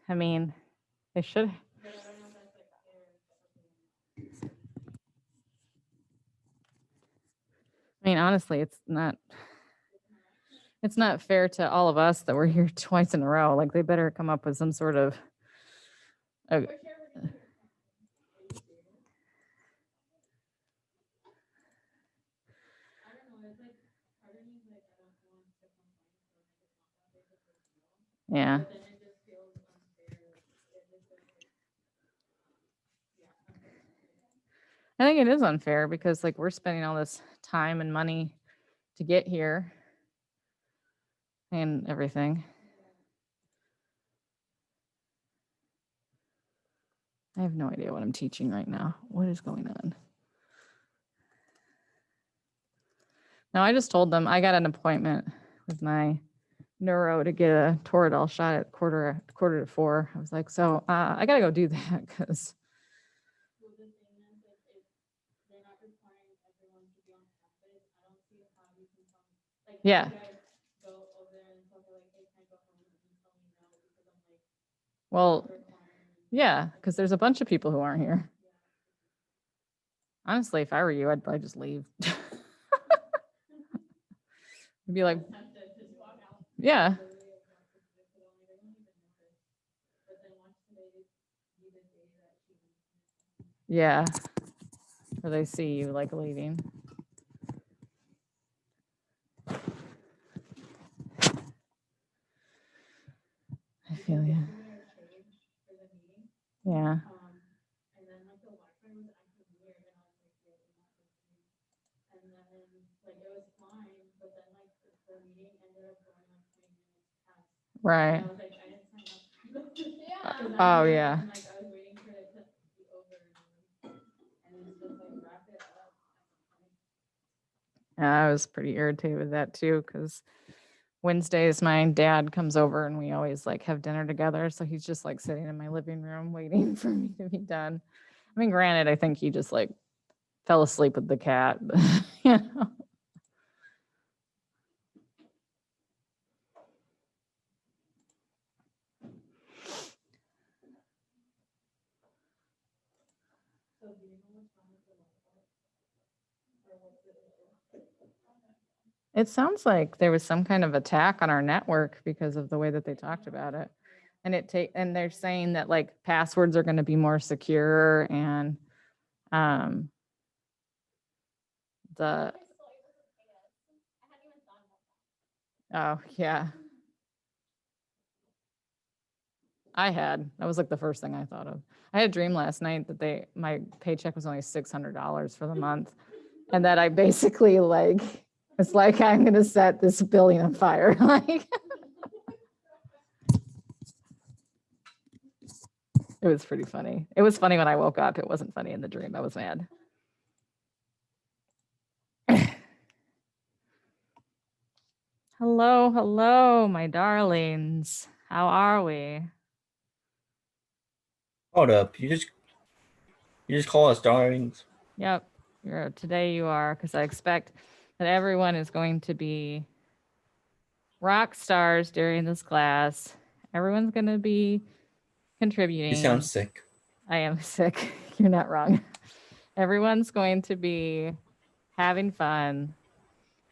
I mean, they should. I mean, honestly, it's not fair to all of us that we're here twice in a row. Like, they better come up with some sort of. Yeah. I think it is unfair because like we're spending all this time and money to get here and everything. I have no idea what I'm teaching right now. What is going on? No, I just told them I got an appointment with my neuro to get a Toradol shot at quarter to 4. I was like, so I gotta go do that because. Yeah. Well, yeah, because there's a bunch of people who aren't here. Honestly, if I were you, I'd probably just leave. I'd be like, yeah. Yeah. Or they see you like leaving. I feel you. Yeah. Right. Oh, yeah. Yeah, I was pretty irritated with that too, because Wednesdays my dad comes over and we always like have dinner together. So he's just like sitting in my living room waiting for me to be done. I mean, granted, I think he just like fell asleep with the cat. You know? It sounds like there was some kind of attack on our network because of the way that they talked about it. And and they're saying that like passwords are going to be more secure and the oh yeah. That was like the first thing I thought of. I had a dream last night that my paycheck was only $600 for the month. And that I basically like, it's like I'm going to set this building on fire. Like, it was pretty funny. It was funny when I woke up. It wasn't funny in the dream. I was mad. Hello, my darlings. How are we? Hold up. You just call us darlings. Yep. Today you are, because I expect that everyone is going to be rock stars during this class. Everyone's going to be contributing. You sound sick. I am sick. You're not wrong. Everyone's going to be having fun.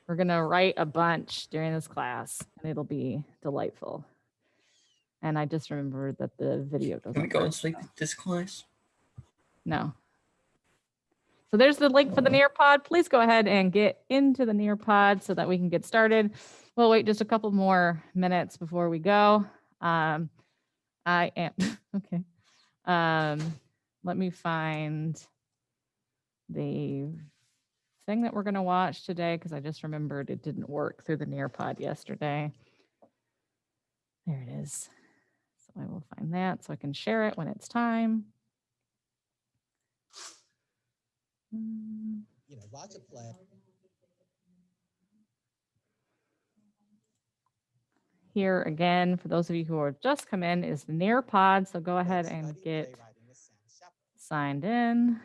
We're going to write a bunch during this class, and it'll be delightful. And I just remembered that the video doesn't Can we go work. and sleep this class? No. So there's the link for the Nearpod. Please go ahead and get into the Nearpod so that we can get started. We'll wait just a couple more minutes before we go. I am okay. Let me find the thing that we're going to watch today because I just remembered it didn't work through the Nearpod yesterday. There it is. So I will find that so I can share it when it's time. Watch it play. Here again, for those of you who are just come in, is the Nearpod. So go ahead and get signed in.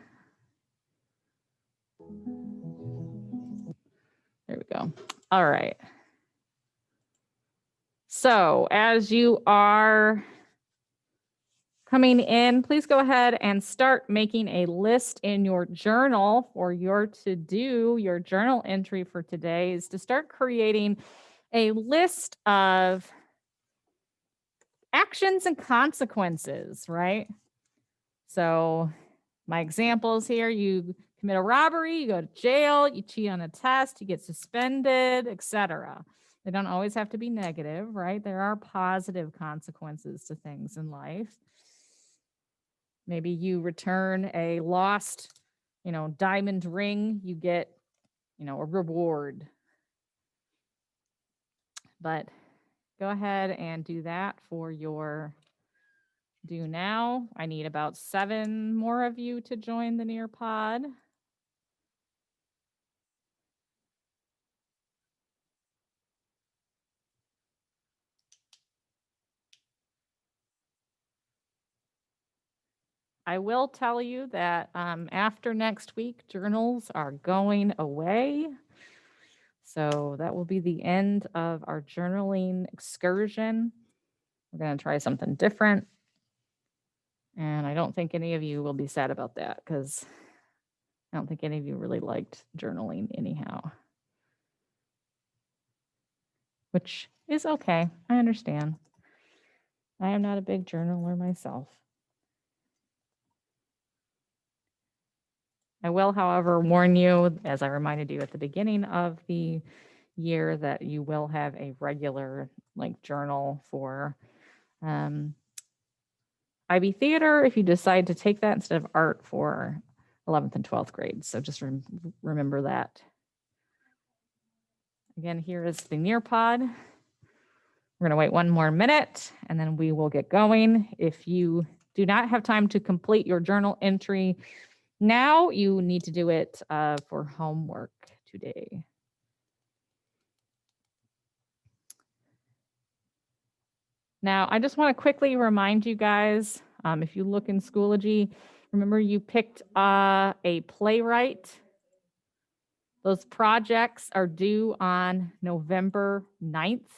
There we go. All right. So as you are coming in, please go ahead and start making a list in your journal for your to-do. Your journal entry for today is to start creating a list of actions and consequences, right? So my examples here, you commit a robbery, you go to jail, you cheat on a test, you get suspended, etc. They don't always have to be negative, right? There are positive consequences to things in life. Maybe you return a lost, diamond ring, you get, a reward. But go ahead and do that for your do now. I need about 7 more of you to join the Nearpod. I will tell you that after next week, journals are going away. So that will be the end of our journaling excursion. We're going to try something different. And I don't think any of you will be sad about that because I don't think any of you really liked journaling anyhow. Which is okay. I understand. I am not a big journaler myself. I will, however, warn you, as I reminded you at the beginning of the year, that you will have a regular journal for IB Theater if you decide to take that instead of art for 11th and 12th grades. So just remember that. Again, here is the Nearpod. We're going to wait 1 more minute and then we will get going. If you do not have time to complete your journal entry now, you need to do it for homework today. Now, I just want to quickly remind you guys, if you look in Schoology, remember you picked a playwright. Those projects are due on November 9th.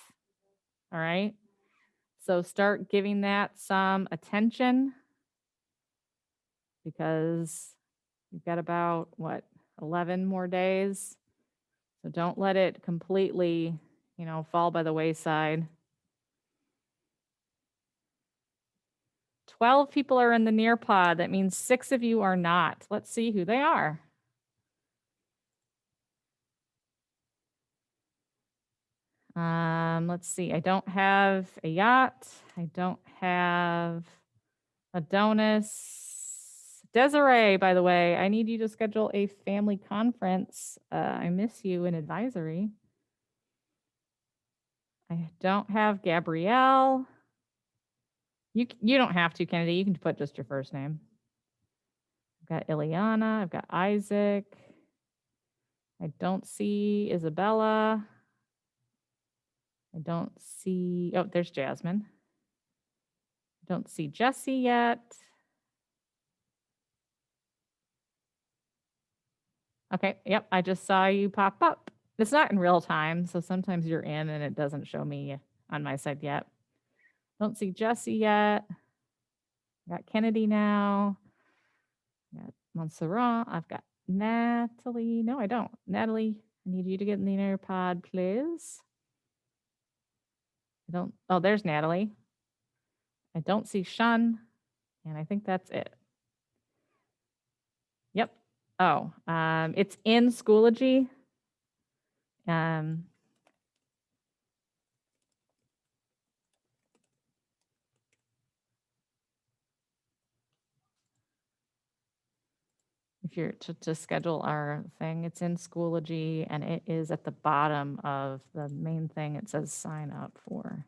All right. So start giving that some attention because you've got about, 11 more days. So don't let it completely, fall by the wayside. 12 people are in the Nearpod. That means 6 of you are not. Let's see who they are. Let's see. I don't have a yacht. I don't have Adonis. Desiree, by the way, I need you to schedule a family conference. I miss you in advisory. I don't have Gabrielle. You don't have to, Kennedy. You can put just your first name. I've got Ileana. I've got Isaac. I don't see Isabella. I don't see, oh, there's Jasmine. I don't see Jesse yet. Okay, yep, I just saw you pop up. It's not in real time, so sometimes you're in and it doesn't show me on my side yet. Don't see Jesse yet. Got Kennedy now. Got Montserrat. I've got Natalie. No, I don't. Natalie, I need you to get in the Nearpod, please. I don't, oh, there's Natalie. I don't see Shun, and I think that's it. Yep. Oh, it's in Schoology. If you're to schedule our thing, it's in Schoology and it is at the bottom of the main thing. It says sign up for.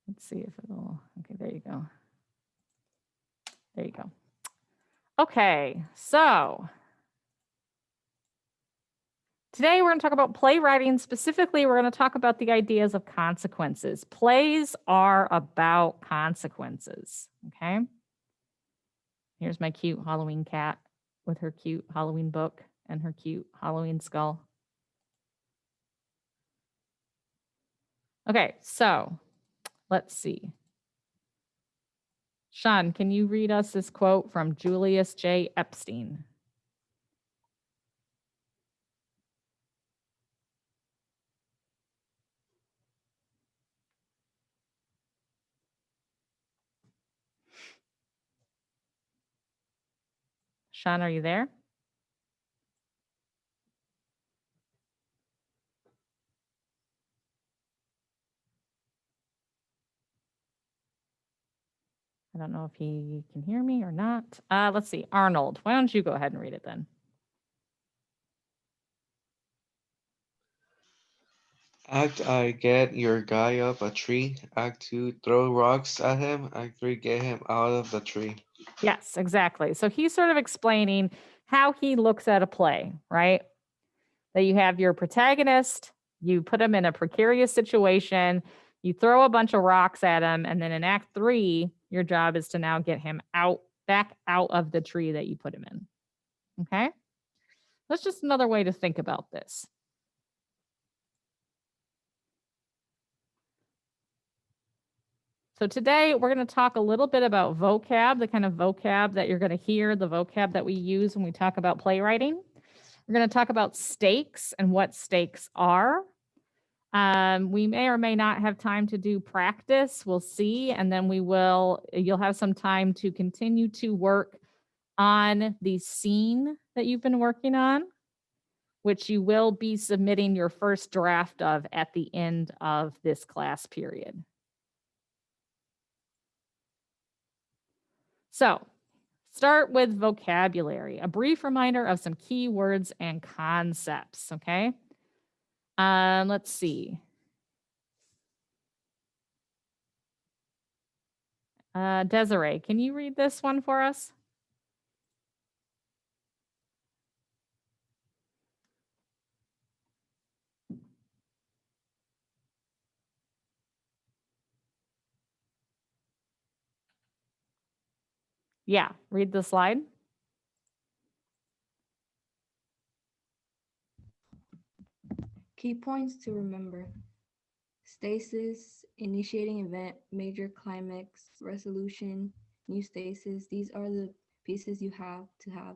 Let's see if it'll, okay, there you go. There you go. Okay, so today we're going to talk about playwriting. Specifically, we're going to talk about the ideas of consequences. Plays are about consequences, okay? Here's my cute Halloween cat with her cute Halloween book and her cute Halloween skull. Okay, so let's see. Sean, can you read us this quote from Julius J. Epstein? Sean, are you there? I don't know if he can hear me or not. Let's see. Arnold, why don't you go ahead and read it then? Act I, get your guy up a tree. Act 2, throw rocks at him. Act 3, get him out of the tree. Yes, exactly. So he's sort of explaining how he looks at a play, right? That you have your protagonist, you put him in a precarious situation, you throw a bunch of rocks at him, and then in Act 3, your job is to now get him back out of the tree that you put him in. Okay? That's just another way to think about this. So today we're going to talk a little bit about vocab, the kind of vocab that you're going to hear, the vocab that we use when we talk about playwriting. We're going to talk about stakes and what stakes are. We may or may not have time to do practice. We'll see. And then you'll have some time to continue to work on the scene that you've been working on, which you will be submitting your first draft of at the end of this class period. So start with vocabulary, a brief reminder of some key words and concepts, okay? Let's see. Desiree, can you read this one for us? Yeah, read the slide. Key points to remember. Stasis, initiating event, major climax, resolution, new stasis. These are the pieces you have to have.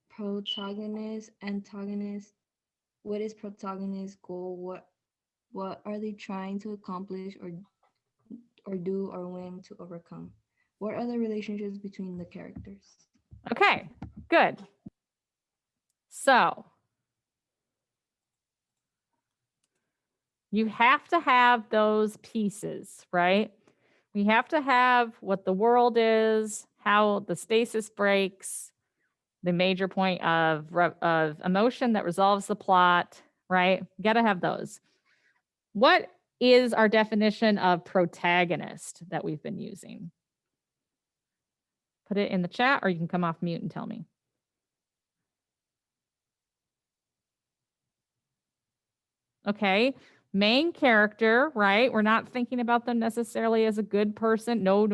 Protagonist, antagonist. What is protagonist goal? What are they trying to accomplish or do or win to overcome? What are the relationships between the characters? Okay, good. So you have to have those pieces, right? We have to have what the world is, how the stasis breaks, the major point of emotion that resolves the plot, right? You got to have those. What is our definition of protagonist that we've been using? Put it in the chat, or you can come off mute and tell me. Okay, main character, right? We're not thinking about them necessarily as a good person. No.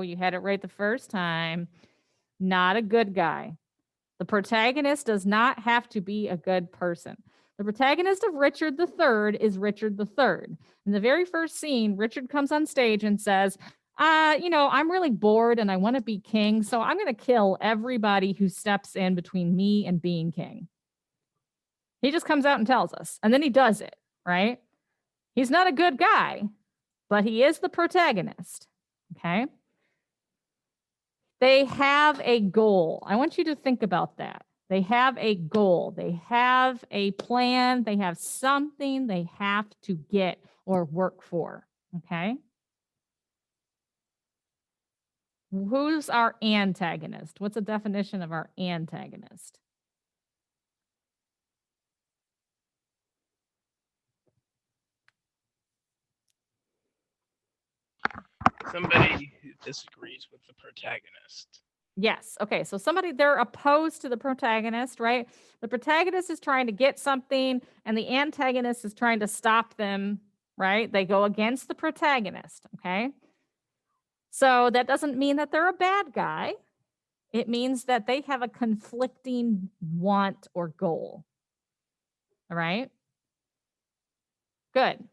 You had it right the first time. Not a good guy. The protagonist does not have to be a good person. The protagonist of Richard III is Richard III. In the very first scene, Richard comes on stage and says, I'm really bored and I want to be king, so I'm going to kill everybody who steps in between me and being king. He just comes out and tells us, and then he does it, right? He's not a good guy, but he is the protagonist, okay? They have a goal. I want you to think about that. They have a goal. They have a plan. They have something they have to get or work for, okay? Who's our antagonist? What's the definition of our antagonist? Somebody who disagrees with the protagonist. Yes. Okay. So they're opposed to the protagonist, right? The protagonist is trying to get something and the antagonist is trying to stop them, right? They go against the protagonist. Okay. So that doesn't mean that they're a bad guy. It means that they have a conflicting want or goal. All right. Good.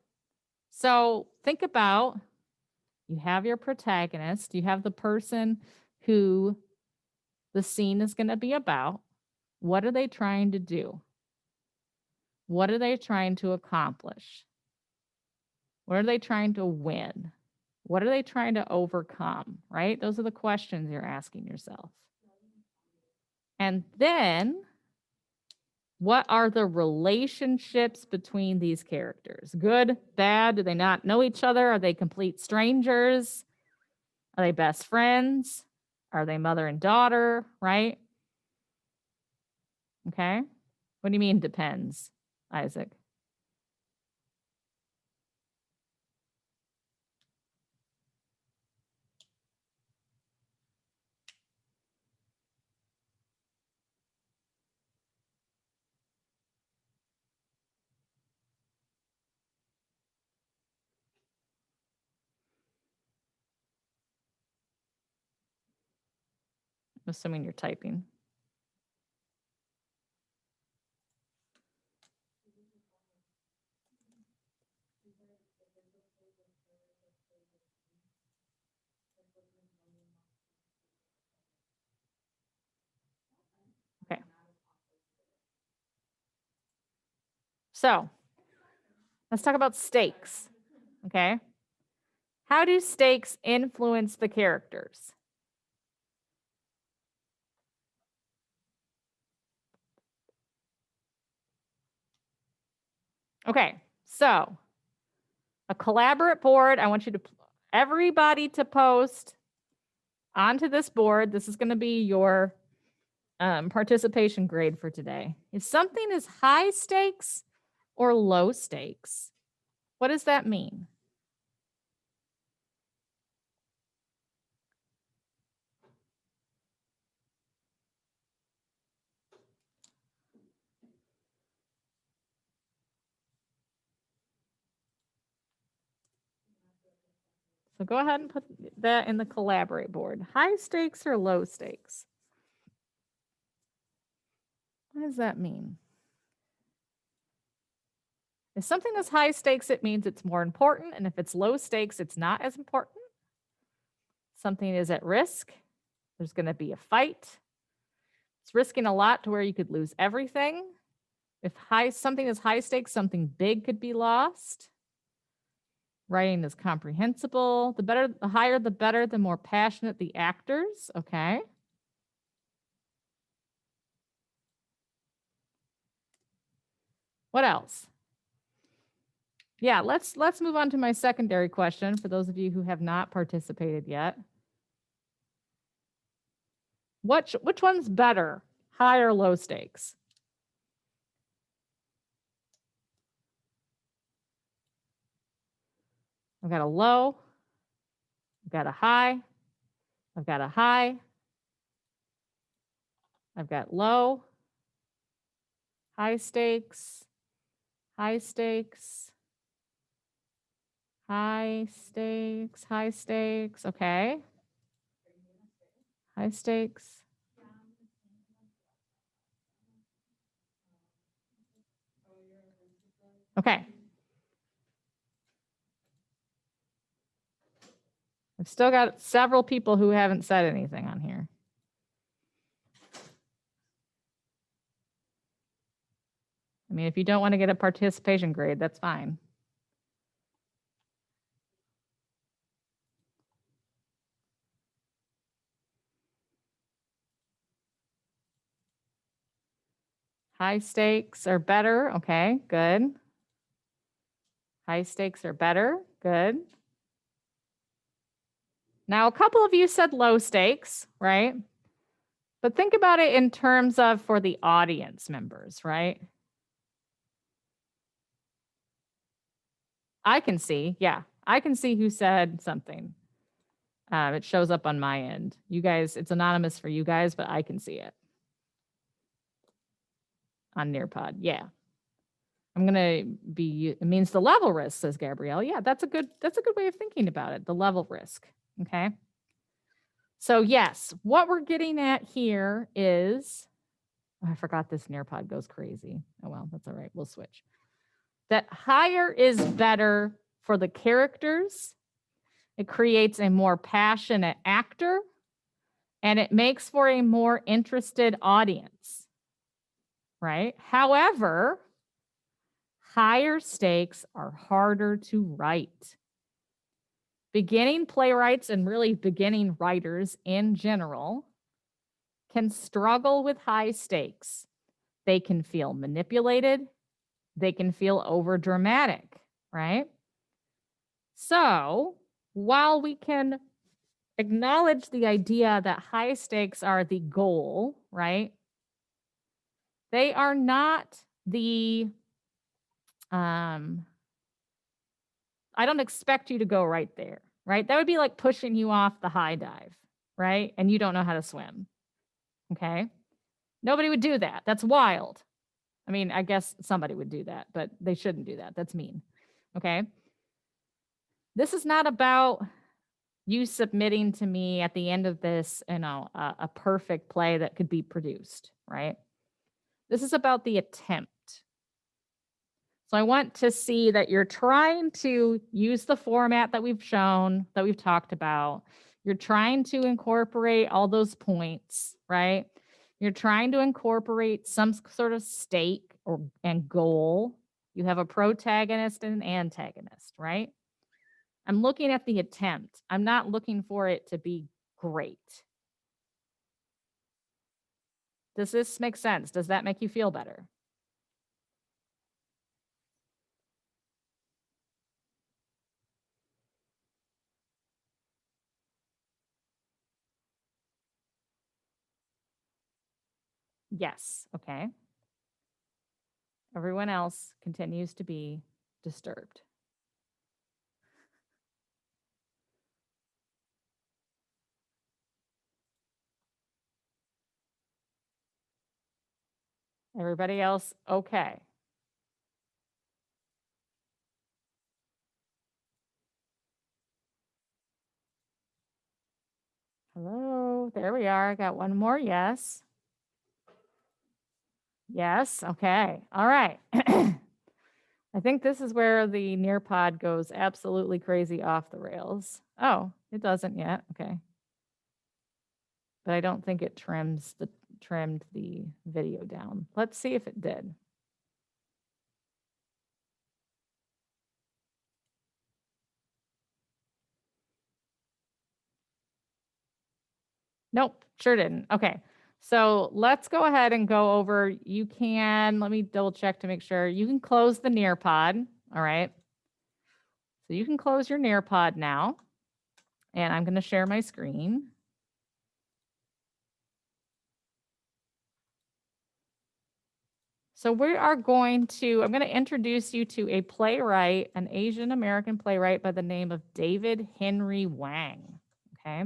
So think about, you have your protagonist, you have the person who the scene is going to be about. What are they trying to do? What are they trying to accomplish? What are they trying to win? What are they trying to overcome? Right? Those are the questions you're asking yourself. And then, what are the relationships between these characters? Good, bad? Do they not know each other? Are they complete strangers? Are they best friends? Are they mother and daughter? Right? Okay. What do you mean depends, Isaac? I'm assuming you're typing. Okay. So let's talk about stakes. Okay. How do stakes influence the characters? Okay, so a collaborate board. I want you to, everybody to post onto this board. This is going to be your participation grade for today. If something is high stakes or low stakes, what does that mean? So go ahead and put that in the collaborate board. High stakes or low stakes? What does that mean? If something is high stakes, it means it's more important. And if it's low stakes, it's not as important. Something is at risk. There's going to be a fight. It's risking a lot to where you could lose everything. If something is high stakes, something big could be lost. Writing is comprehensible. The higher, the better, the more passionate the actors. Okay. What else? Yeah, let's move on to my secondary question for those of you who have not participated yet. Which one's better, high or low stakes? I've got a low, I've got a high, I've got a high, I've got low, high stakes, high stakes, high stakes, high stakes. Okay. High stakes. Okay. I've still got several people who haven't said anything on here. I mean, if you don't want to get a participation grade, that's fine. High stakes are better. Okay, good. High stakes are better. Good. Now, a couple of you said low stakes, right? But think about it in terms of for the audience members, right? I can see, yeah, I can see who said something. It shows up on my end. You guys, it's anonymous for you guys, but I can see it on Nearpod. Yeah. I'm gonna be, it means the level risk, says Gabrielle. Yeah, that's a good way of thinking about it. The level risk. Okay. So yes, what we're getting at here is, oh, I forgot this Nearpod goes crazy. Oh well, that's all right. We'll switch. That higher is better for the characters. It creates a more passionate actor, and it makes for a more interested audience, right? However, higher stakes are harder to write. Beginning playwrights and really beginning writers in general can struggle with high stakes. They can feel manipulated. They can feel over dramatic, right? So while we can acknowledge the idea that high stakes are the goal, right? They are not the, I don't expect you to go right there, right? That would be like pushing you off the high dive, right? And you don't know how to swim, okay? Nobody would do that. That's wild. I mean, I guess somebody would do that, but they shouldn't do that. That's mean, okay? This is not about you submitting to me at the end of this, a perfect play that could be produced, right? This is about the attempt. So I want to see that you're trying to use the format that we've shown, that we've talked about. You're trying to incorporate all those points, right? You're trying to incorporate some sort of stake and goal. You have a protagonist and an antagonist, right? I'm looking at the attempt. I'm not looking for it to be great. Does this make sense? Does that make you feel better? Yes, okay. Everyone else continues to be disturbed. Everybody else, okay. Hello, there we are. I got one more yes. Yes, okay, all right. I think this is where the Nearpod goes absolutely crazy off the rails. Oh, it doesn't yet, okay. But I don't think it trimmed the video down. Let's see if it did. Nope, sure didn't. Okay, so let's go ahead and go over. You can, let me double check to make sure. You can close the Nearpod, all right? So you can close your Nearpod now. And I'm gonna share my screen. So we are going to, I'm gonna introduce you to a playwright, an Asian American playwright by the name of David Henry Hwang, okay?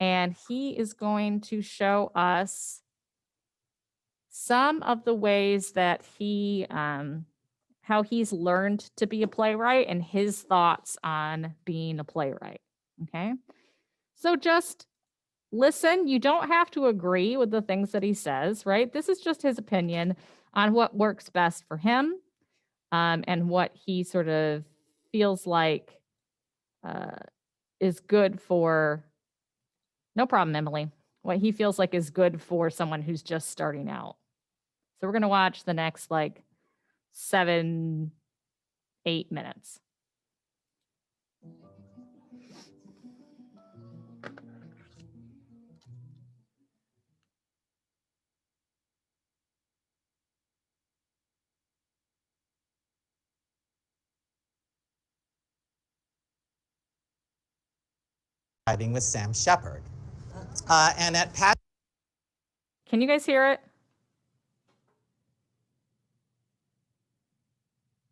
And he is going to show us some of the ways that he, how he's learned to be a playwright and his thoughts on being a playwright, okay? So just listen. You don't have to agree with the things that he says, right? This is just his opinion on what works best for him, and what he sort of feels like is good for, no problem, Emily, what he feels like is good for someone who's just starting out. So we're going to watch the next like 7-8 minutes. Writing with Sam Shepard. And at Pat. Can you guys hear it?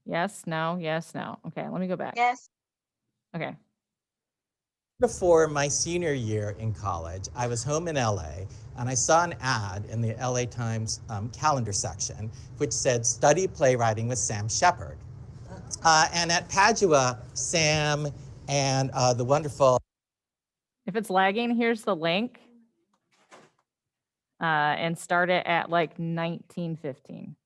Yes, no, yes, no. Okay, let me go back. Yes. Okay. Before my senior year in college, I was home in LA and I saw an ad in the LA Times calendar section which said, study playwriting with Sam Shepard. And at Padua, Sam and the wonderful. If it's lagging, here's the link. And start it at like 1915.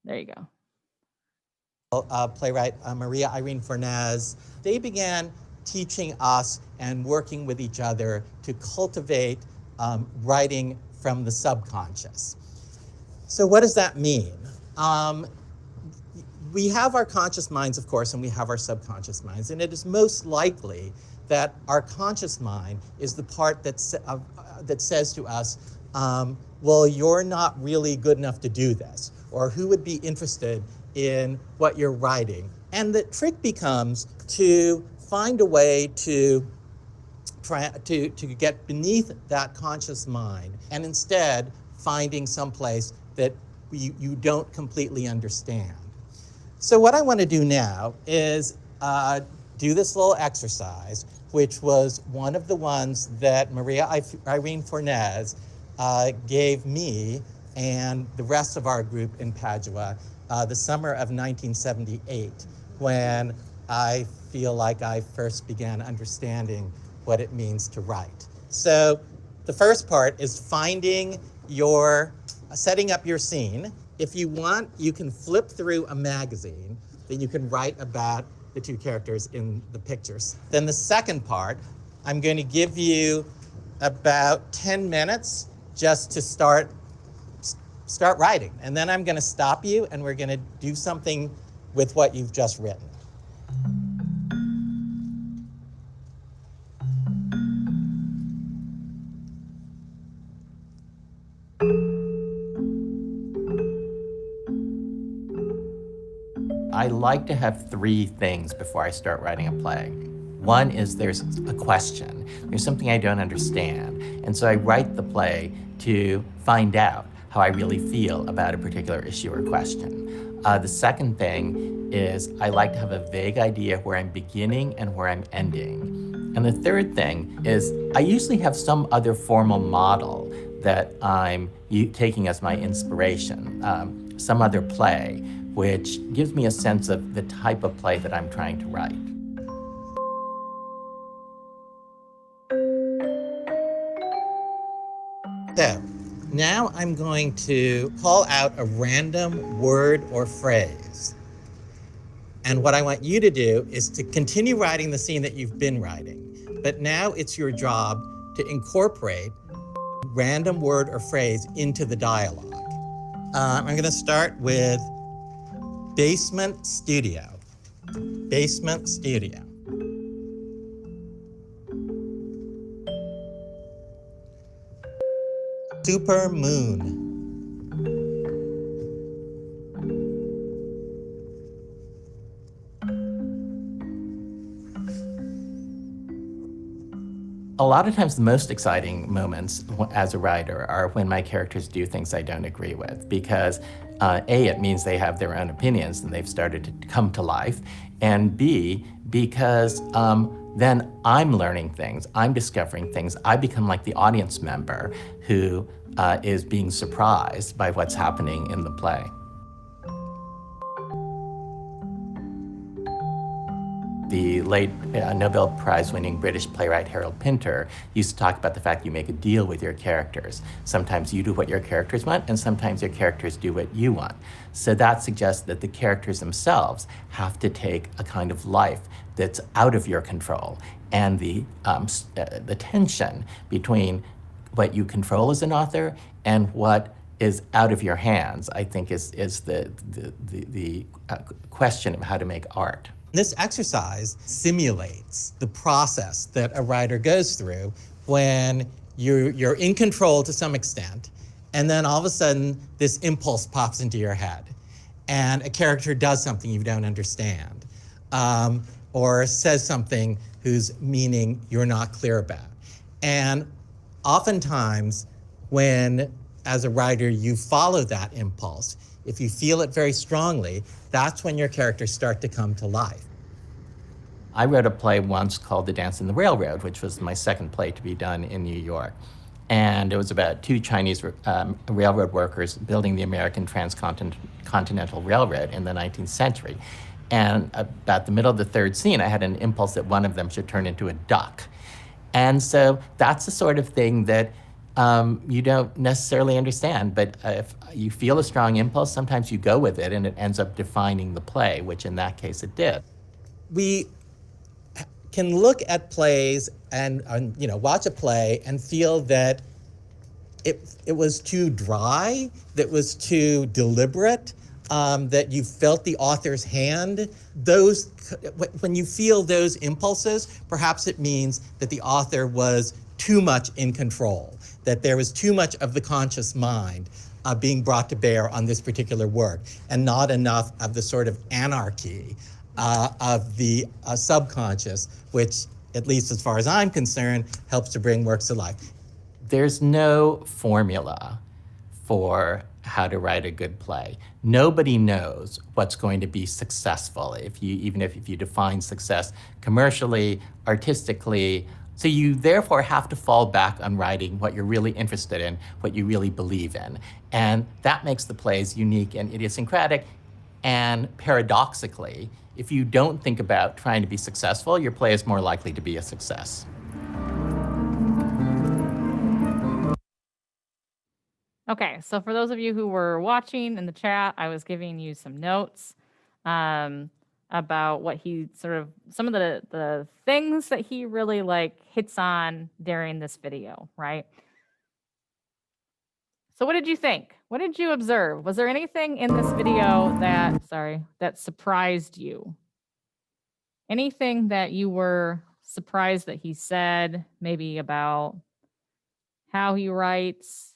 There you go. Playwright Maria Irene Fornés, they began teaching us and working with each other to cultivate writing from the subconscious. So what does that mean? We have our conscious minds, of course, and we have our subconscious minds, and it is most likely that our conscious mind is the part that says to us, well, you're not really good enough to do this, or who would be interested in what you're writing. And the trick becomes to find a way to get beneath that conscious mind, and instead finding some place that you don't completely understand. So what I want to do now is do this little exercise, which was one of the ones that Maria Irene Fornés gave me and the rest of our group in Padua the summer of 1978, when I feel like I first began understanding what it means to write. So the first part is setting up your scene. If you want, you can flip through a magazine that you can write about the two characters in the pictures. Then the second part, I'm going to give you about 10 minutes just to start writing. And then I'm going to stop you and we're going to do something with what you've just written. I like to have three things before I start writing a play. One is there's a question. There's something I don't understand. And so I write the play to find out how I really feel about a particular issue or question. The second thing is I like to have a vague idea where I'm beginning and where I'm ending. And the third thing is I usually have some other formal model that I'm taking as my inspiration, some other play, which gives me a sense of the type of play that I'm trying to write. So now I'm going to call out a random word or phrase. And what I want you to do is to continue writing the scene that you've been writing. But now it's your job to incorporate random word or phrase into the dialogue. I'm going to start with basement studio. Basement studio. Super moon. A lot of times the most exciting moments as a writer are when my characters do things I don't agree with, because A, it means they have their own opinions and they've started to come to life, and B, because then I'm learning things, I'm discovering things, I become like the audience member who is being surprised by what's happening in the play. The late Nobel Prize-winning British playwright Harold Pinter used to talk about the fact you make a deal with your characters. Sometimes you do what your characters want, and sometimes your characters do what you want. So that suggests that the characters themselves have to take a kind of life that's out of your control. And the tension between what you control as an author and what is out of your hands, I think, is the question of how to make art. This exercise simulates the process that a writer goes through when you're in control to some extent, and then all of a sudden this impulse pops into your head, and a character does something you don't understand, or says something whose meaning you're not clear about. And oftentimes when, as a writer, you follow that impulse, if you feel it very strongly, that's when your characters start to come to life. I wrote a play once called The Dance in the Railroad, which was my second play to be done in New York. And it was about two Chinese railroad workers building the American Transcontinental Railroad in the 19th century. And about the middle of the third scene, I had an impulse that one of them should turn into a duck. And so that's the sort of thing that you don't necessarily understand, but if you feel a strong impulse, sometimes you go with it and it ends up defining the play, which in that case it did. We can look at plays and watch a play and feel that it was too dry, that was too deliberate, that you felt the author's hand. When you feel those impulses, perhaps it means that the author was too much in control, that there was too much of the conscious mind being brought to bear on this particular work, and not enough of the sort of anarchy of the subconscious, which, at least as far as I'm concerned, helps to bring works to life. There's no formula for how to write a good play. Nobody knows what's going to be successful, even if you define success commercially, artistically. So you therefore have to fall back on writing what you're really interested in, what you really believe in. And that makes the plays unique and idiosyncratic. And paradoxically, if you don't think about trying to be successful, your play is more likely to be a success. Okay, so for those of you who were watching in the chat, I was giving you some notes about what he some of the things that he really hits on during this video, right? So what did you think? What did you observe? Was there anything in this video that surprised you? Anything that you were surprised that he said, maybe about how he writes?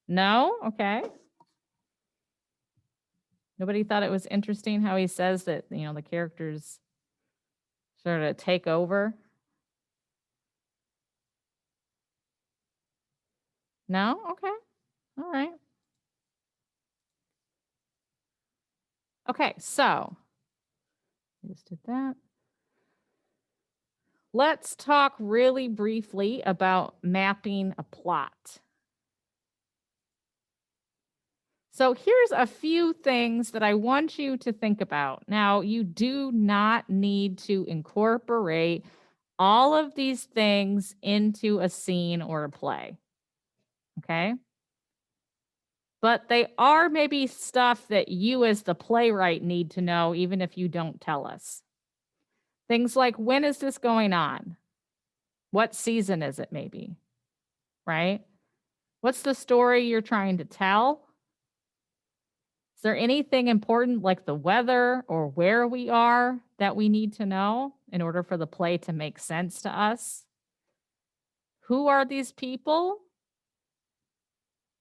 No? Okay. Nobody thought it was interesting how he says that, the characters sort of take over? No? Okay. All right. Okay, so I just did that. Let's talk really briefly about mapping a plot. So here's a few things that I want you to think about. Now, you do not need to incorporate all of these things into a scene or a play, okay? But they are maybe stuff that you as the playwright need to know, even if you don't tell us. Things like, when is this going on? What season is it maybe, right? What's the story you're trying to tell? Is there anything important like the weather or where we are that we need to know in order for the play to make sense to us? Who are these people?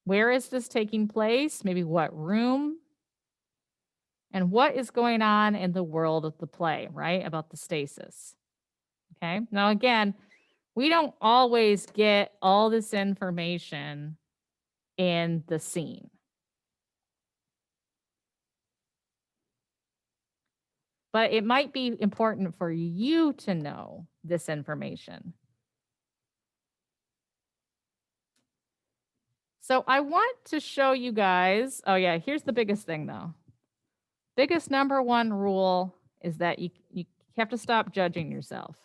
Where is this taking place? Maybe what room? And what is going on in the world of the play, right? About the stasis. Okay. Now, again, we don't always get all this information in the scene. But it might be important for you to know this information. So I want to show you guys, oh yeah, here's the biggest thing though. Biggest number one rule is that you have to stop judging yourself,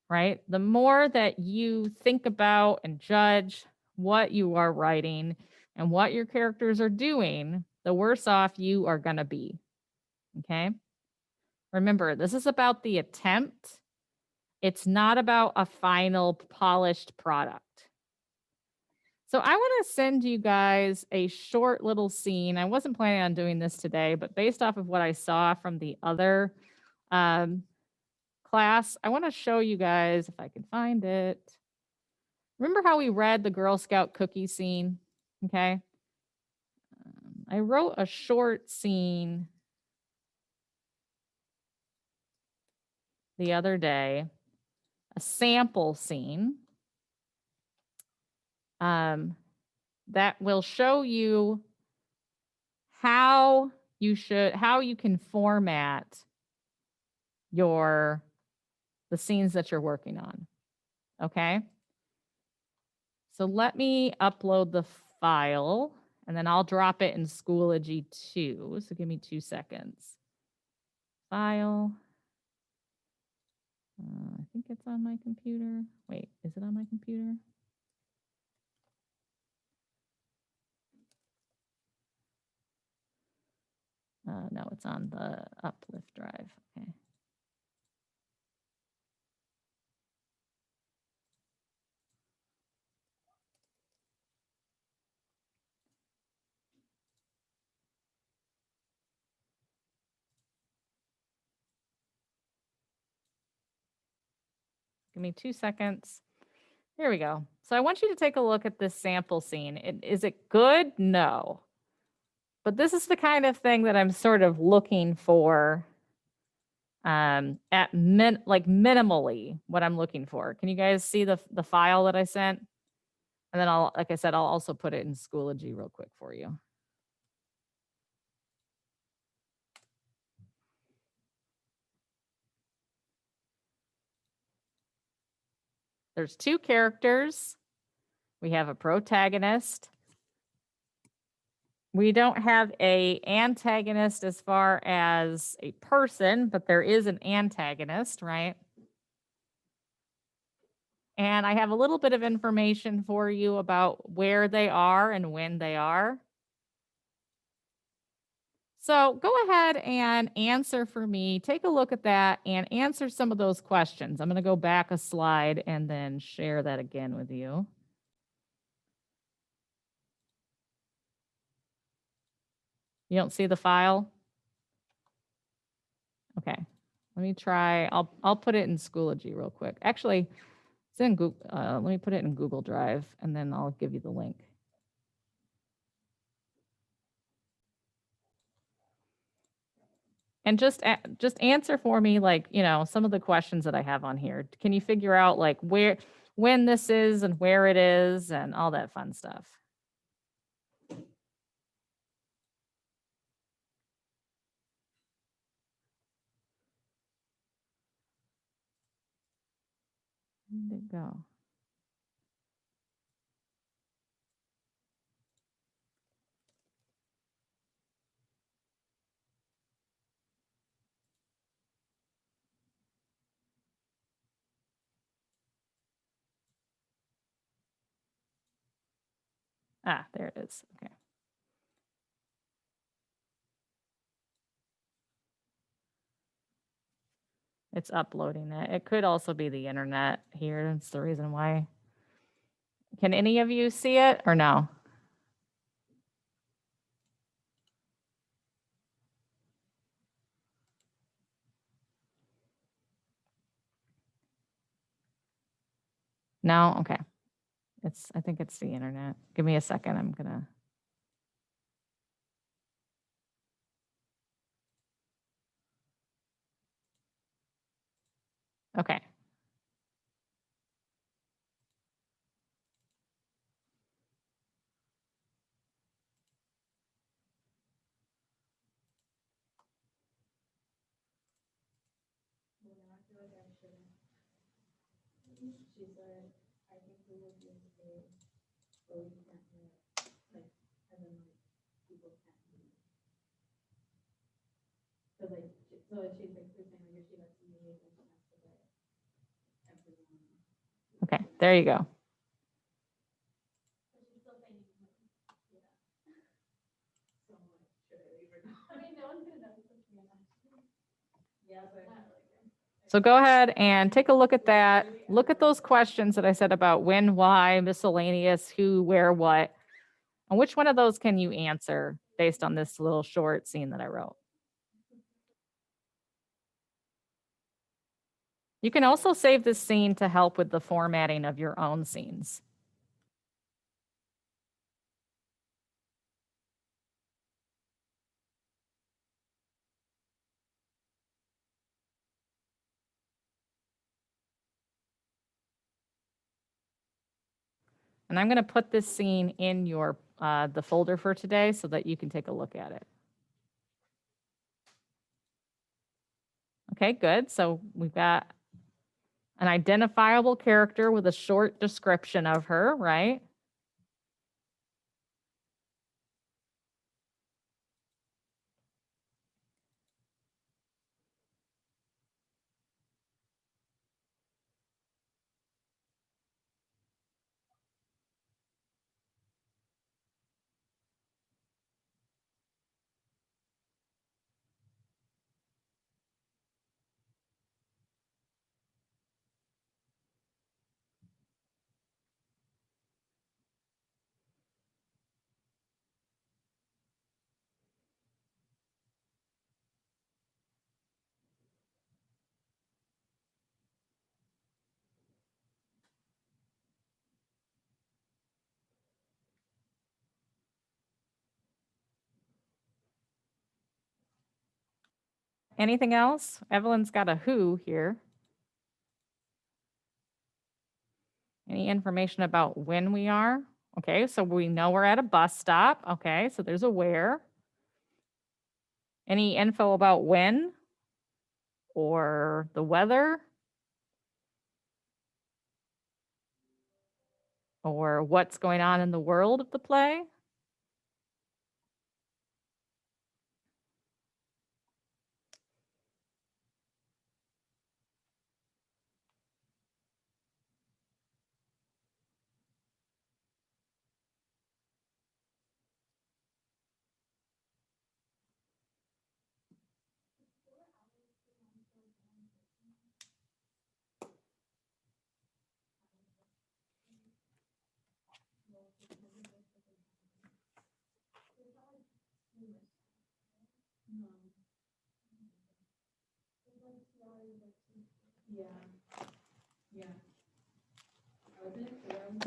right? The more that you think about and judge what you are writing and what your characters are doing, the worse off you are gonna be, okay? Remember, this is about the attempt. It's not about a final polished product. So I want to send you guys a short little scene. I wasn't planning on doing this today, but based off of what I saw from the other class, I want to show you guys, if I can find it. Remember how we read the Girl Scout cookie scene? Okay. I wrote a short scene the other day, a sample scene that will show you how you can format the scenes that you're working on. Okay. So let me upload the file and then I'll drop it in Schoology too. So give me 2 seconds. file. I think it's on my computer. Wait, is it on my computer? No, it's on the Uplift drive. Okay. Give me 2 seconds. Here we go. So I want you to take a look at this sample scene. Is it good? No. But this is the kind of thing that I'm sort of looking for at minimally what I'm looking for. Can you guys see the file that I sent? And then like I said, I'll also put it in Schoology real quick for you. There's 2 characters. We have a protagonist. We don't have a antagonist as far as a person, but there is an antagonist, right? And I have a little bit of information for you about where they are and when they are. So go ahead and answer for me. Take a look at that and answer some of those questions. I'm going to go back a slide and then share that again with you. You don't see the file? Okay. Let me try. I'll put it in Schoology real quick. Actually, it's in Google. Let me put it in Google Drive and then I'll give you the link. And just answer for me, like, you know, some of the questions that I have on here. Can you figure out like when this is and where it is and all that fun stuff? Where did it go? Ah, there it is. Okay. It's uploading it. It could also be the internet here. That's the reason why. Can any of you see it or no? No? Okay. I think it's the internet. Give me a second. I'm gonna. Okay. Okay, there you go. So go ahead and take a look at that. Look at those questions that I said about when, why, miscellaneous, who, where, what. And which one of those can you answer based on this little short scene that I wrote? You can also save this scene to help with the formatting of your own scenes. And I'm going to put this scene in your the folder for today so that you can take a look at it. Okay, good. So we've got an identifiable character with a short description of her, right? Anything else? Evelyn's got a who here. Any information about when we are? Okay, so we know we're at a bus stop. Okay, so there's a where. Any info about when or the weather or what's going on in the world of the play?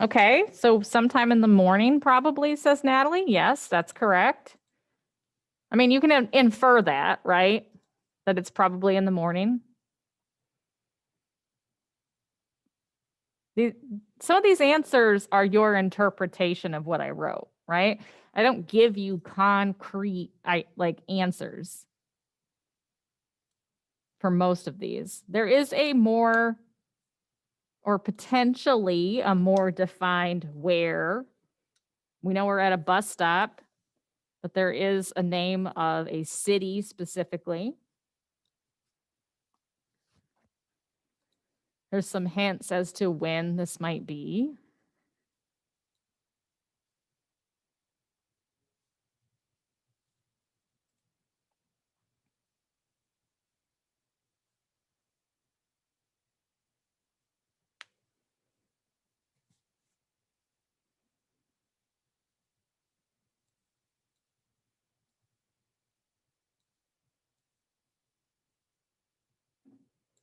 Okay, so sometime in the morning probably, says Natalie. Yes, that's correct. I mean, you can infer that, right? That it's probably in the morning. Some of these answers are your interpretation of what I wrote, right? I don't give you concrete answers for most of these. There is a more, or potentially a more defined where. We know we're at a bus stop, but there is a name of a city specifically. There's some hints as to when this might be.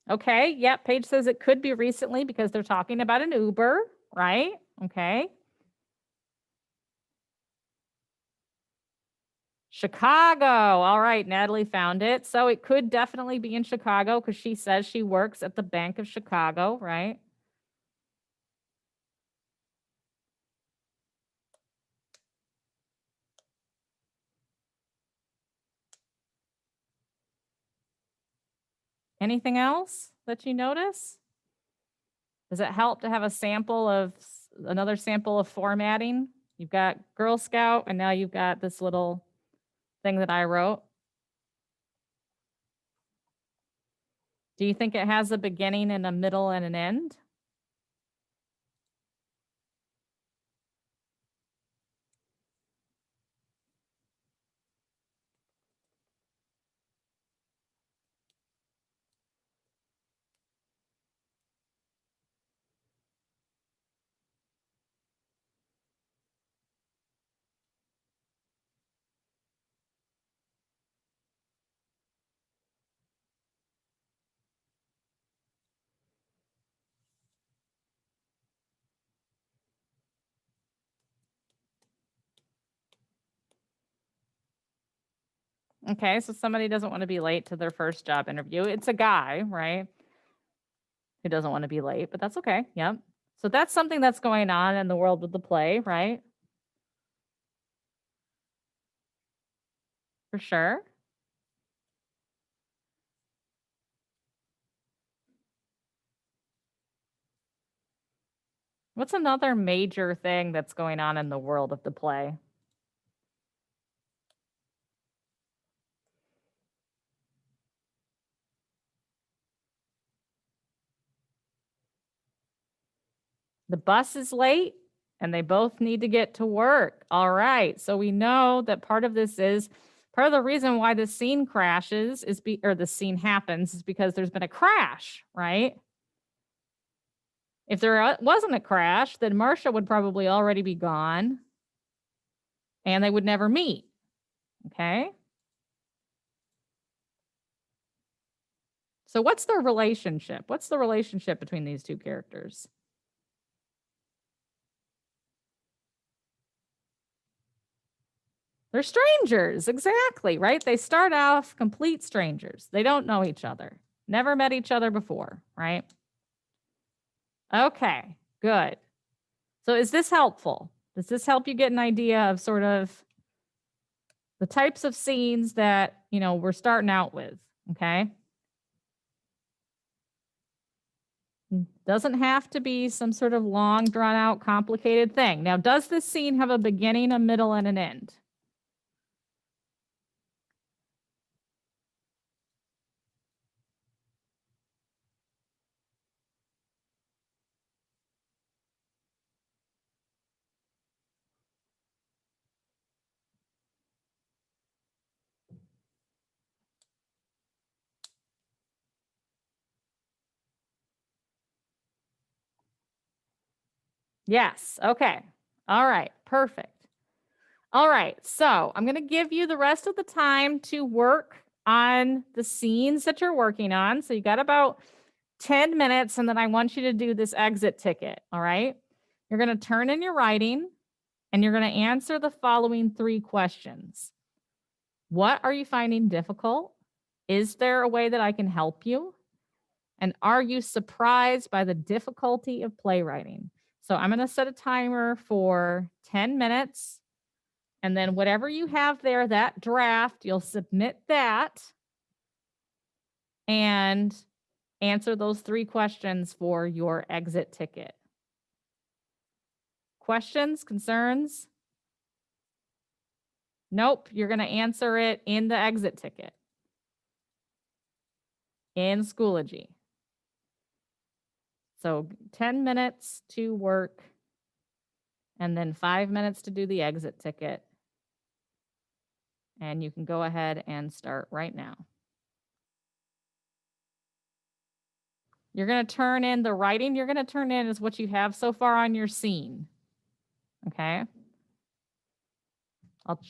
Okay, yep, Paige says it could be recently because they're talking about an Uber, right? Okay. Chicago. All right, Natalie found it. So it could definitely be in Chicago because she says she works at the Bank of Chicago, right? Anything else that you notice? Does it help to have a sample of another sample of formatting? You've got Girl Scout and now you've got this little thing that I wrote. Do you think it has a beginning and a middle and an end? Okay, so somebody doesn't want to be late to their first job interview. It's a guy, right? Who doesn't want to be late, but that's okay. Yep. So that's something that's going on in the world of the play, right? For sure. What's another major thing that's going on in the world of the play? The bus is late and they both need to get to work. All right. So we know that part of this is part of the reason why the scene crashes is or the scene happens is because there's been a crash, right? If there wasn't a crash, then Marcia would probably already be gone and they would never meet. Okay. So what's their relationship? What's the relationship between these two characters? They're strangers, exactly, right? They start off complete strangers. They don't know each other, never met each other before, right? Okay, good. So is this helpful? Does this help you get an idea of sort of the types of scenes that, we're starting out with, okay? Doesn't have to be some sort of long, drawn out, complicated thing. Now, does this scene have a beginning, a middle, and an end? Yes. Okay. All right. Perfect. All right. So I'm going to give you the rest of the time to work on the scenes that you're working on. So you got about 10 minutes, and then I want you to do this exit ticket. All right. You're going to turn in your writing, and you're going to answer the following 3 questions. What are you finding difficult? Is there a way that I can help you? And are you surprised by the difficulty of playwriting? So I'm going to set a timer for 10 minutes. And then whatever you have there, that draft, you'll submit that and answer those 3 questions for your exit ticket. Questions, concerns? Nope, you're going to answer it in the exit ticket in Schoology. So 10 minutes to work and then 5 minutes to do the exit ticket. And you can go ahead and start right now. You're going to turn in the writing you're going to turn in is what you have so far on your scene. Okay.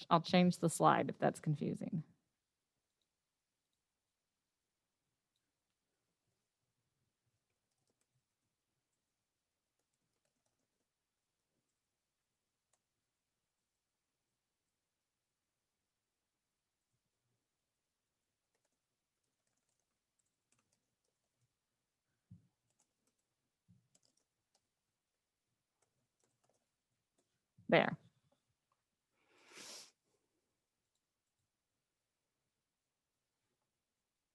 I'll change the slide if that's confusing. There.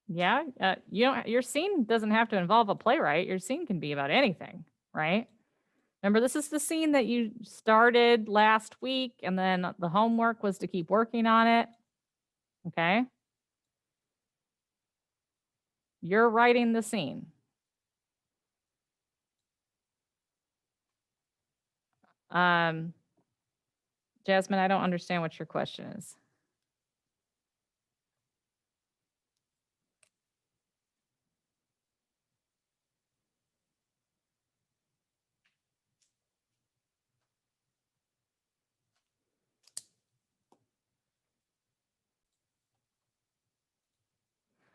Yeah, your scene doesn't have to involve a playwright. Your scene can be about anything, right? Remember, this is the scene that you started last week, and then the homework was to keep working on it. Okay. You're writing the scene. Jasmine, I don't understand what your question is.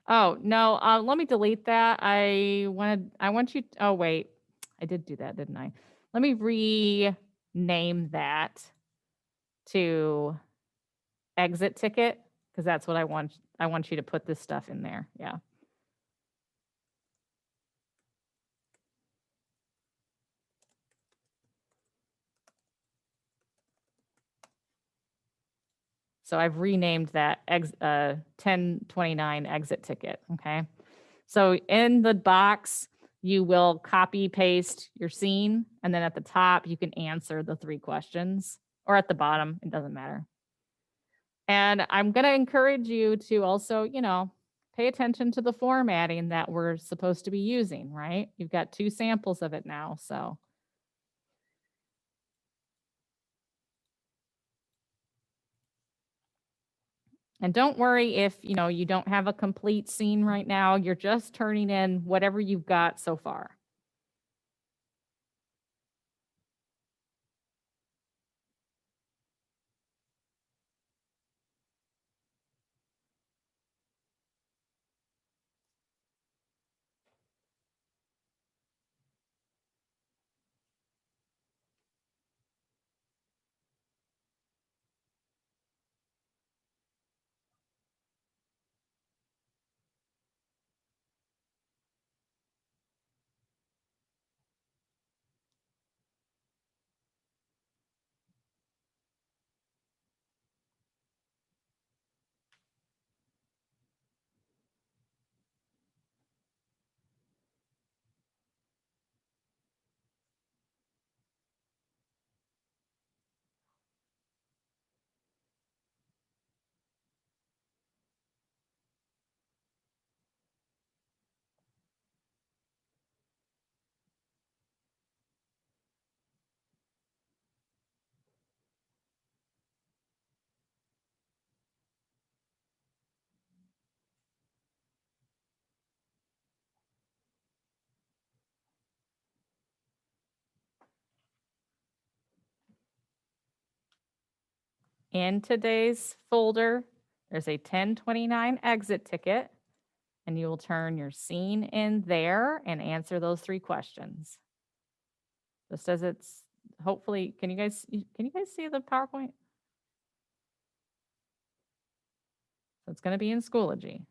Oh, no, let me delete that. I want you, oh, wait, I did do that, didn't I? Let me rename that to exit ticket, because that's what I want. I want you to put this stuff in there. Yeah. So I've renamed that 1029 exit ticket. Okay. So in the box, you will copy paste your scene. And then at the top, you can answer the 3 questions, or at the bottom, it doesn't matter. And I'm going to encourage you to also, pay attention to the formatting that we're supposed to be using, right? You've got 2 samples of it now. So and don't worry if, you don't have a complete scene right now. You're just turning in whatever you've got so far. in today's folder, there's a 1029 exit ticket, and you will turn your scene in there and answer those 3 questions. Just as it's hopefully, can you guys see the PowerPoint? So it's going to be in Schoology.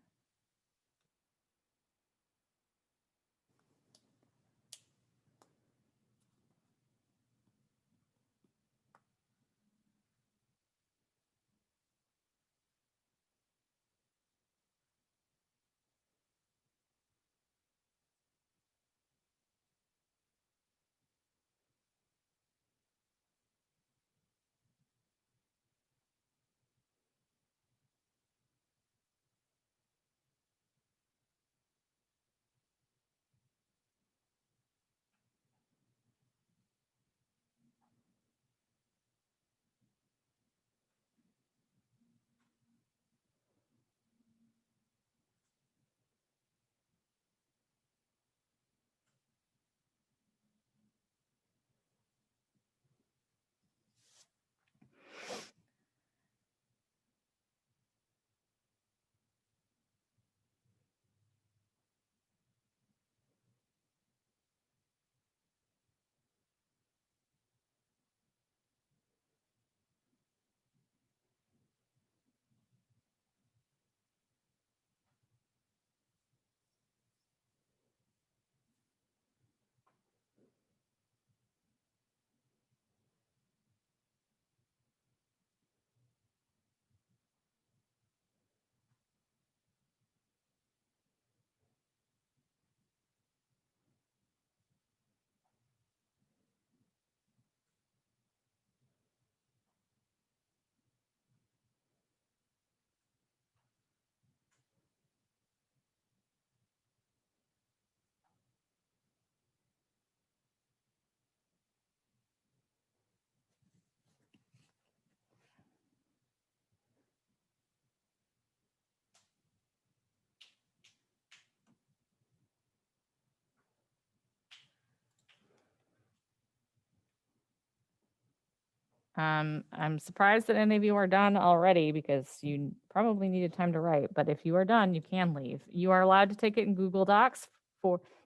I'm surprised that any of you are done already because you probably needed time to write, but if you are done, you can leave. You are allowed to take it in Google Docs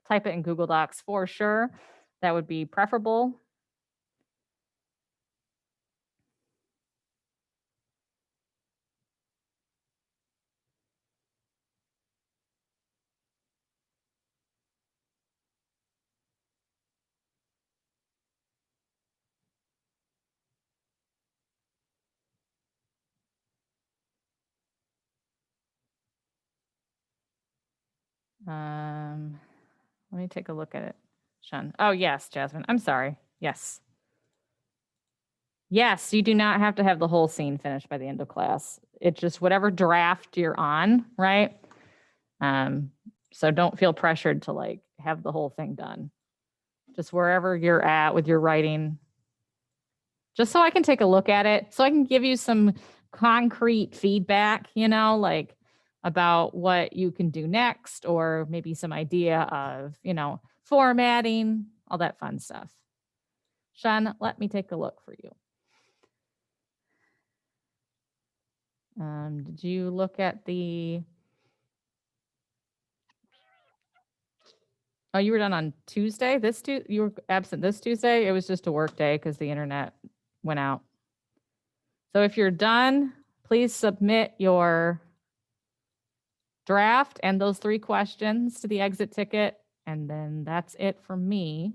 type it in Google Docs for sure. That would be preferable. Let me take a look at it, Sean. Oh, yes, Jasmine. I'm sorry. Yes. Yes, you do not have to have the whole scene finished by the end of class. It's just whatever draft you're on, right? So don't feel pressured to like have the whole thing done. Just wherever you're at with your writing, just so I can take a look at it, so I can give you some concrete feedback, like about what you can do next, or maybe some idea of, formatting, all that fun stuff. Sean, let me take a look for you. Did you look at the... Oh, you were done on Tuesday? You were absent this Tuesday? It was just a work day because the internet went out. So if you're done, please submit your draft and those 3 questions to the exit ticket, and then that's it for me.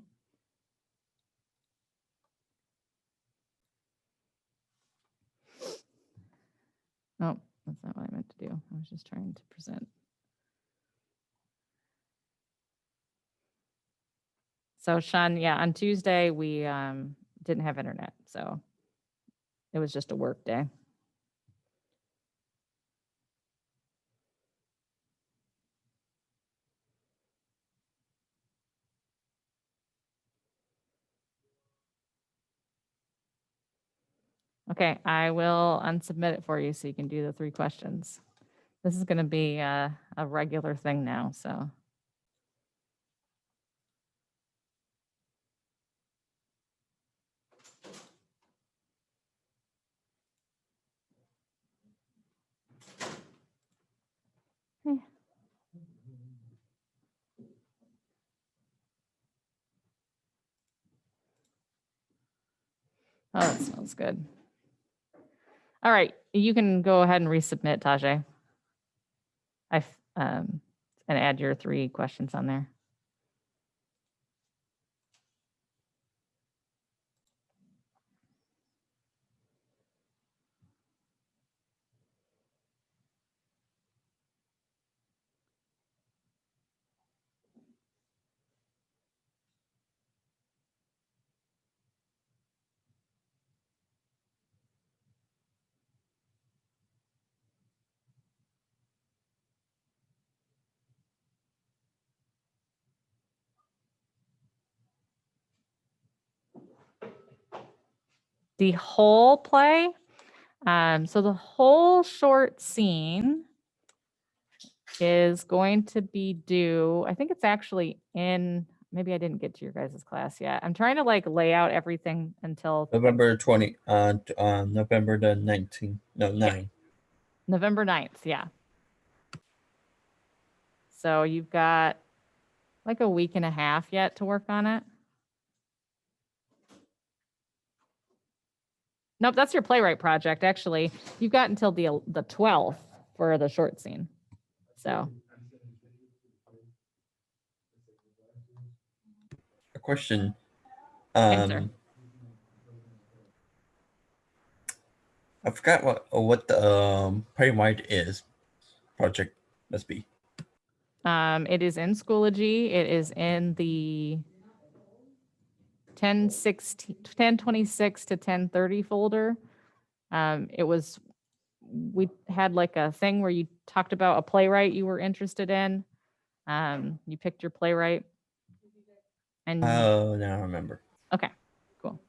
Oh, that's not what I meant to do. I was just trying to present. So Sean, yeah, on Tuesday we didn't have internet, so it was just a work day. Okay, I will unsubmit it for you so you can do the 3 questions. This is going to be a regular thing now, so. Oh, that smells good. All right, you can go ahead and resubmit, Tajay. And add your 3 questions on there. The whole play. So the whole short scene is going to be due. I think it's actually in. Maybe I didn't get to your guys' class yet. I'm trying to like lay out everything until November 20, November the 19th. No, 9. November 9th. Yeah. So you've got like a week and a half yet to work on it. Nope, that's your playwright project. Actually, you've got until the 12th for the short scene. So A question. Answer. I forgot what the playwright is. Project must be. it is in Schoology. It is in the 1026 to 1030 folder. We had like a thing where you talked about a playwright you were interested in. You picked your playwright. And Oh, now I remember. okay, cool.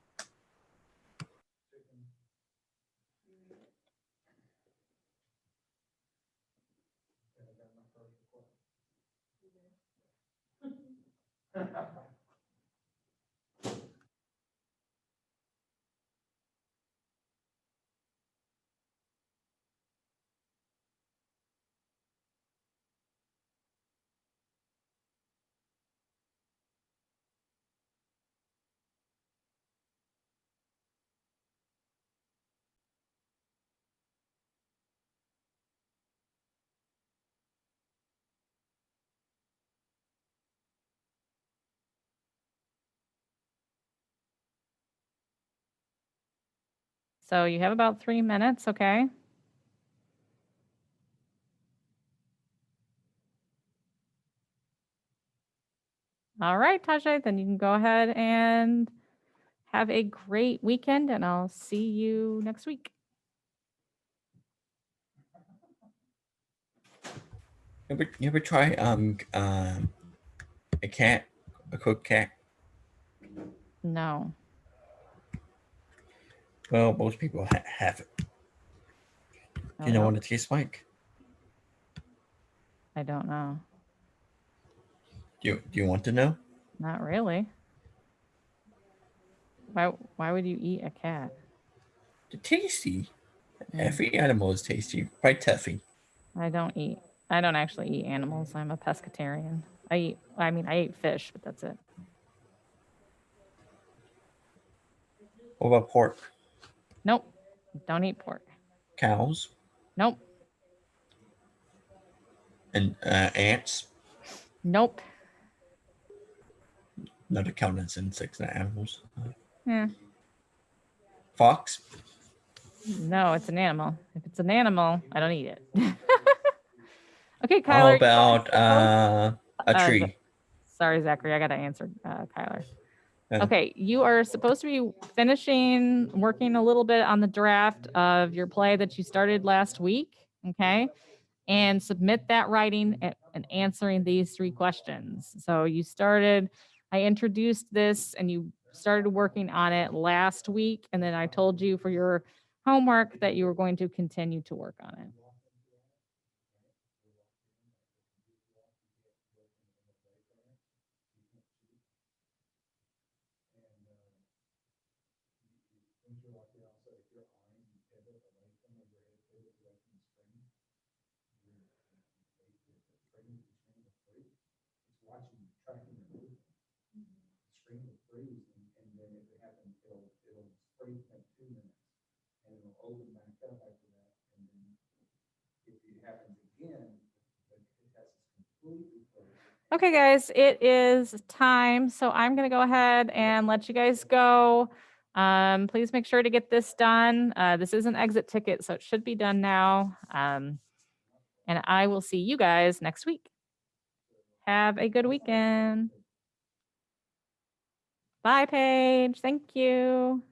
So you have about 3 minutes, okay? All right, Tajay, then you can go ahead and have a great weekend, and I'll see you next week. You ever try a cooked cat? No. Well, most people have it. Oh, Do you know no, what it tastes like? I don't know. Do you want to know? Not really. Why would you eat a cat? It's tasty. Mm, Every animal is tasty. Quite toughy. I don't actually eat animals. I'm a pescatarian. I eat fish, but that's it. What about pork? Nope. Don't eat pork. Cows Nope. and ants? Nope. Not to count as insects and animals. Yeah. Fox? No, it's an animal. If it's an animal, I don't eat it. Okay, How Kyler. about a Uh, tree? Sorry, Zachary. I got to answer Kyler. Yeah. Okay, you are supposed to be working a little bit on the draft of your play that you started last week. Okay. And submit that writing and answering these 3 questions. So I introduced this and you started working on it last week. And then I told you for your homework that you were going to continue to work on it. Okay, guys, it is time. So I'm going to go ahead and let you guys go. Please make sure to get this done. This is an exit ticket, so it should be done now. And I will see you guys next week. Have a good weekend. Bye, Paige. Thank you.